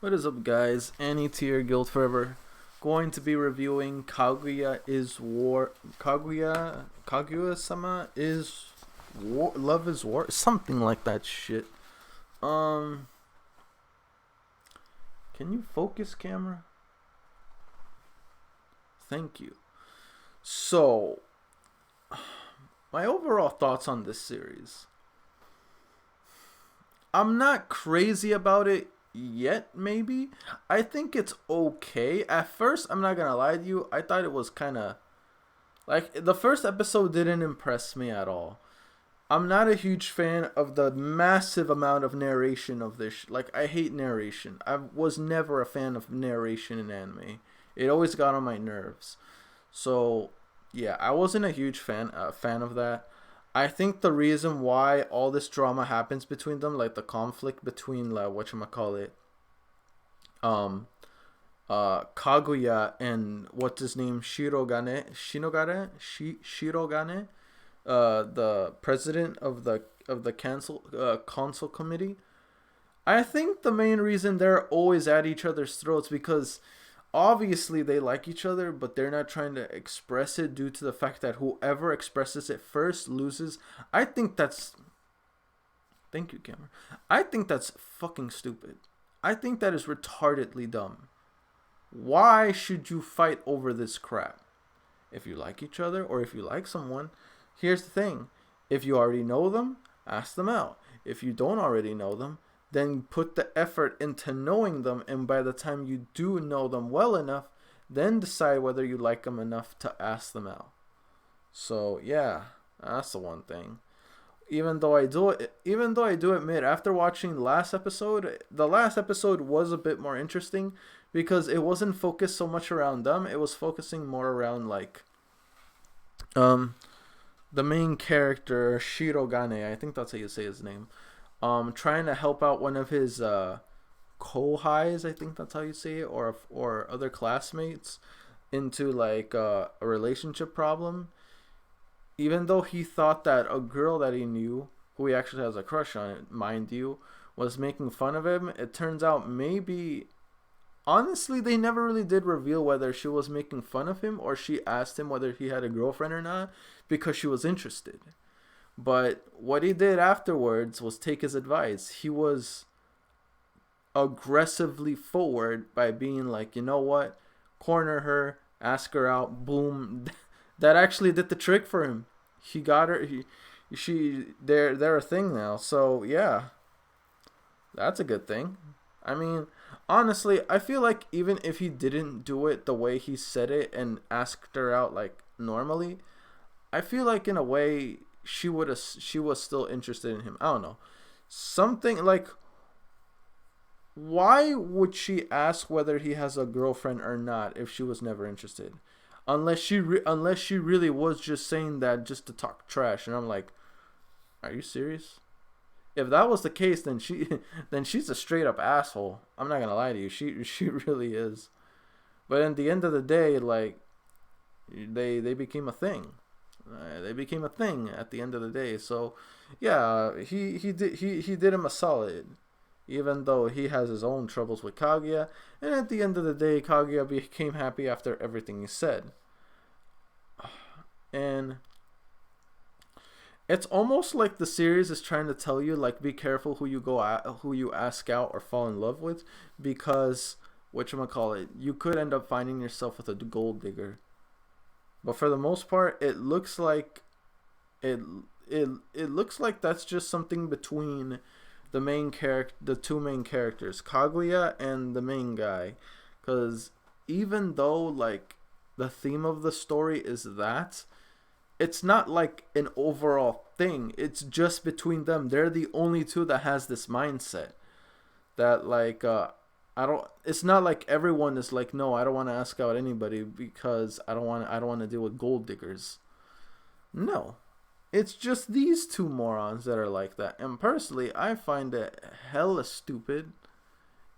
What is up, guys? Any tier guild forever. Going to be reviewing Kaguya-Sama is war. Love is war. Something like that shit. Um, can you focus, camera? Thank you. So, my overall thoughts on this series. I'm not crazy about it yet, maybe. I think it's okay. At first, I'm not gonna lie to you, I thought it was kind of like the first episode didn't impress me at all. I'm not a huge fan of the massive amount of narration of this. Like, I hate narration. I was never a fan of narration in anime. It always got on my nerves. So, yeah, I wasn't a huge fan of that. I think the reason why all this drama happens between them, like the conflict between like whatchamacallit, um, Kaguya and what's his name, Shirogane, the president of the council committee. I think the main reason they're always at each other's throats because obviously they like each other, but they're not trying to express it due to the fact that whoever expresses it first loses. I think that's thank you, camera. I think that's fucking stupid. I think that is retardedly dumb. Why should you fight over this crap? If you like each other or if you like someone, here's the thing. If you already know them, ask them out. If you don't already know them, then put the effort into knowing them, and by the time you do know them well enough, then decide whether you like them enough to ask them out. So yeah, that's the one thing. Even though I do admit, after watching the last episode was a bit more interesting because it wasn't focused so much around them. It was focusing more around like um the main character Shirogane. I think that's how you say his name. Trying to help out one of his kohais, I think that's how you say it, or other classmates into like a relationship problem. Even though he thought that a girl that he knew, who he actually has a crush on, mind you, was making fun of him, it turns out maybe honestly they never really did reveal whether she was making fun of him or she asked him whether he had a girlfriend or not because she was interested. But what he did afterwards was take his advice. He was aggressively forward by being like, you know what? Corner her, ask her out, boom. That actually did the trick for him. He got her. They're a thing now. So yeah, that's a good thing. I mean, honestly, I feel like even if he didn't do it the way he said it and asked her out like normally, I feel like in a way she was still interested in him. I don't know. Something like, why would she ask whether he has a girlfriend or not if she was never interested? Unless she really was just saying that just to talk trash. And I'm like, are you serious? If that was the case, then she's a straight up asshole. I'm not gonna lie to you. She really is. But at the end of the day, like they became a thing. They became a thing at the end of the day. So yeah, he did him a solid, even though he has his own troubles with Kaguya. And at the end of the day, Kaguya became happy after everything he said. And it's almost like the series is trying to tell you, like, be careful who you ask out or fall in love with, because whatchamacallit, you could end up finding yourself with a gold digger. But for the most part, it looks like it looks like that's just something between the two main characters, Kaguya and the main guy. Because even though like the theme of the story is that, it's not like an overall thing. It's just between them. They're the only two that has this mindset that like I don't. It's not like everyone is like, no, I don't want to ask out anybody because I don't want to deal with gold diggers. No, it's just these two morons that are like that. And personally, I find it hella stupid.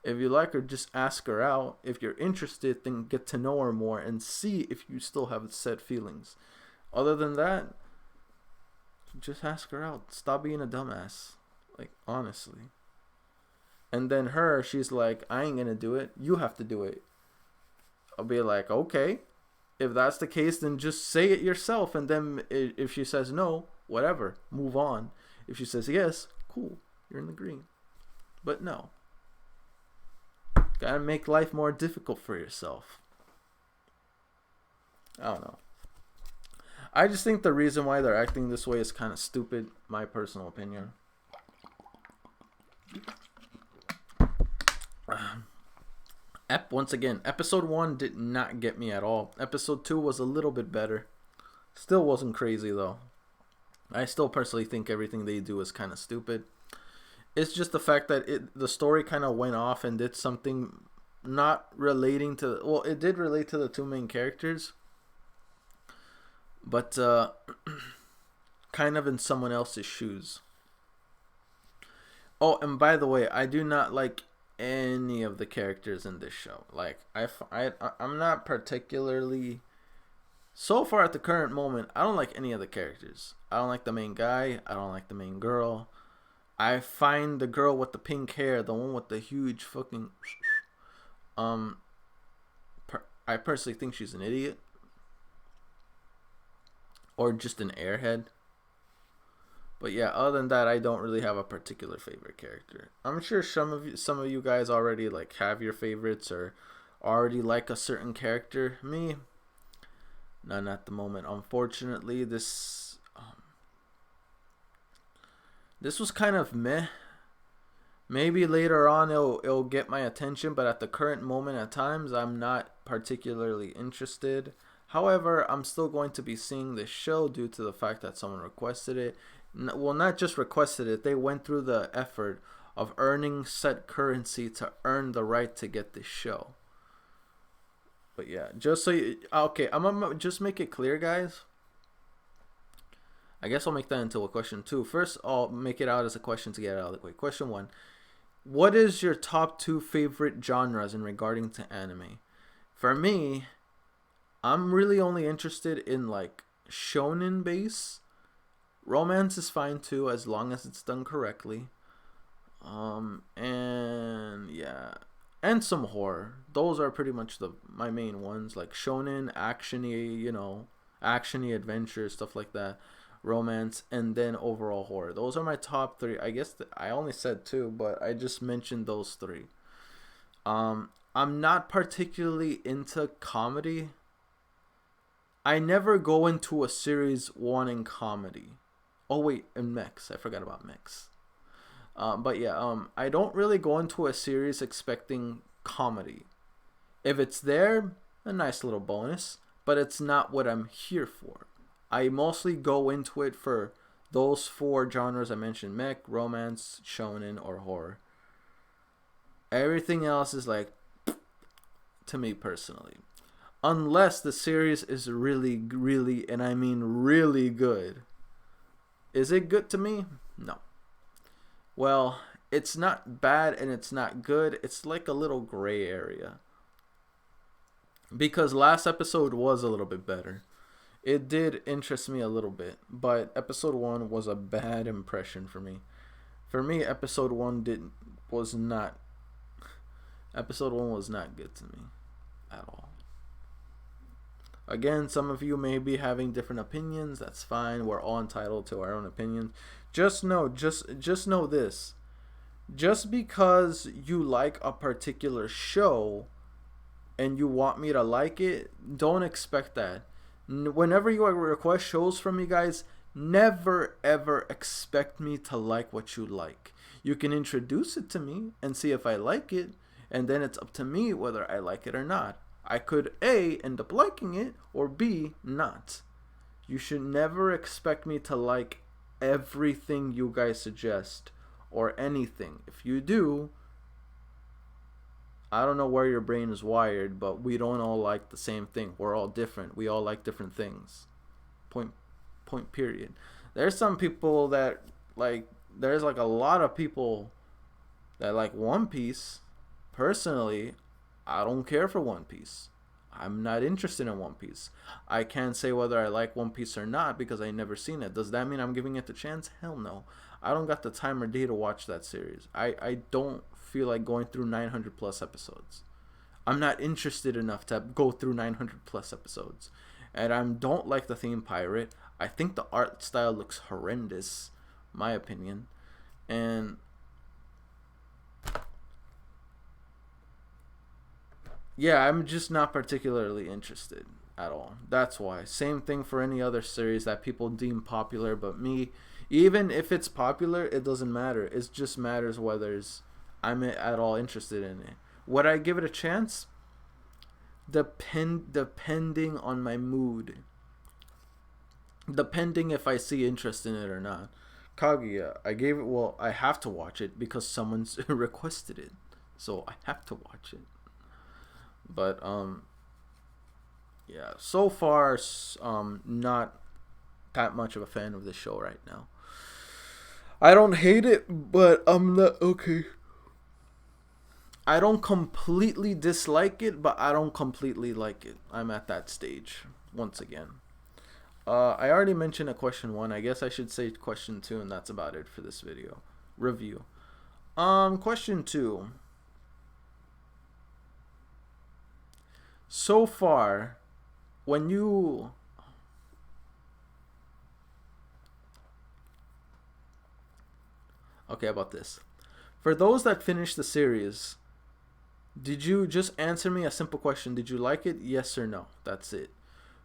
If you like her, just ask her out. If you're interested, then get to know her more and see if you still have said feelings. Other than that, just ask her out. Stop being a dumbass. Like, honestly. And then she's like, I ain't gonna do it. You have to do it. I'll be like, okay. If that's the case, then just say it yourself. And then if she says no, whatever, move on. If she says yes, cool, you're in the green. But no. Gotta make life more difficult for yourself. I don't know. I just think the reason why they're acting this way is kind of stupid, my personal opinion. Once again, episode 1 did not get me at all. Episode 2 was a little bit better. Still wasn't crazy though. I still personally think everything they do is kind of stupid. It's just the fact that the story kind of went off and did something not relating to... Well, it did relate to the two main characters. But kind of in someone else's shoes. Oh, and by the way, I do not like any of the characters in this show. Like, I'm not particularly... So far at the current moment, I don't like any of the characters. I don't like the main guy. I don't like the main girl. I find the girl with the pink hair, the one with the huge fucking... I personally think she's an idiot. Or just an airhead. But yeah, other than that, I don't really have a particular favorite character. I'm sure some of you guys already like have your favorites or already like a certain character. Me, none at the moment. Unfortunately, this was kind of meh. Maybe later on it'll get my attention, but at the current moment at times I'm not particularly interested. However, I'm still going to be seeing this show due to the fact that someone requested it. Well, not just requested it, they went through the effort of earning set currency to earn the right to get this show. But yeah, just so you... Okay, I'm gonna just make it clear, guys. I guess I'll make that into a question too. First, I'll make it out as a question to get it out of the way. Question 1. What is your top 2 favorite genres in regarding to anime? For me, I'm really only interested in like shonen base. Romance is fine too, as long as it's done correctly. And yeah, and some horror. Those are pretty much my main ones, like shonen, actiony, actiony adventure, stuff like that. Romance, and then overall horror. Those are my top 3. I guess I only said 2, but I just mentioned those 3. I'm not particularly into comedy. I never go into a series wanting comedy. Oh wait, and mechs. I forgot about mechs. But yeah, I don't really go into a series expecting comedy. If it's there, a nice little bonus, but it's not what I'm here for. I mostly go into it for those 4 genres I mentioned: mech, romance, shonen, or horror. Everything else is like, to me personally. Unless the series is really, really, and I mean really good. Is it good to me? No. Well, it's not bad and it's not good. It's like a little gray area. Because last episode was a little bit better. It did interest me a little bit, but episode 1 was a bad impression for me. For me, episode 1 was not good to me at all. Again, some of you may be having different opinions. That's fine. We're all entitled to our own opinions. Just know this. Just because you like a particular show and you want me to like it, don't expect that. Whenever you request shows from me, guys, never ever expect me to like what you like. You can introduce it to me and see if I like it, and then it's up to me whether I like it or not. I could A, end up liking it, or B, not. You should never expect me to like everything you guys suggest or anything. If you do, I don't know where your brain is wired, but we don't all like the same thing. We're all different. We all like different things. Point period. There's some people that there's like a lot of people that like One Piece. Personally, I don't care for One Piece. I'm not interested in One Piece. I can't say whether I like One Piece or not because I never seen it. Does that mean I'm giving it the chance? Hell no. I don't got the time or day to watch that series. I don't feel like going through 900 plus episodes. I'm not interested enough to go through 900 plus episodes. And I don't like the theme pirate. I think the art style looks horrendous, my opinion. And yeah, I'm just not particularly interested at all. That's why. Same thing for any other series that people deem popular, but me, even if it's popular, it doesn't matter. It just matters whether I'm at all interested in it. Would I give it a chance? Depending on my mood. Depending if I see interest in it or not. Kaguya, I have to watch it because someone's requested it. So I have to watch it. But yeah, so far not that much of a fan of this show right now. I don't hate it, but I'm not okay. I don't completely dislike it, but I don't completely like it. I'm at that stage once again. I already mentioned a question 1. I guess I should say question 2, and that's about it for this video review. Question 2. So far, when you okay, about this. For those that finished the series, did you just answer me a simple question? Did you like it? Yes or no? That's it.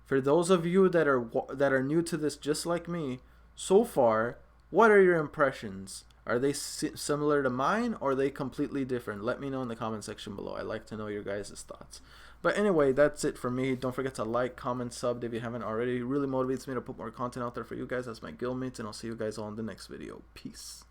For those of you that are new to this, just like me, so far, what are your impressions? Are they similar to mine, or are they completely different? Let me know in the comment section below. I'd like to know your guys' thoughts. But anyway, that's it for me. Don't forget to like, comment, sub if you haven't already. It really motivates me to put more content out there for you guys as my guildmates, and I'll see you guys all in the next video. Peace.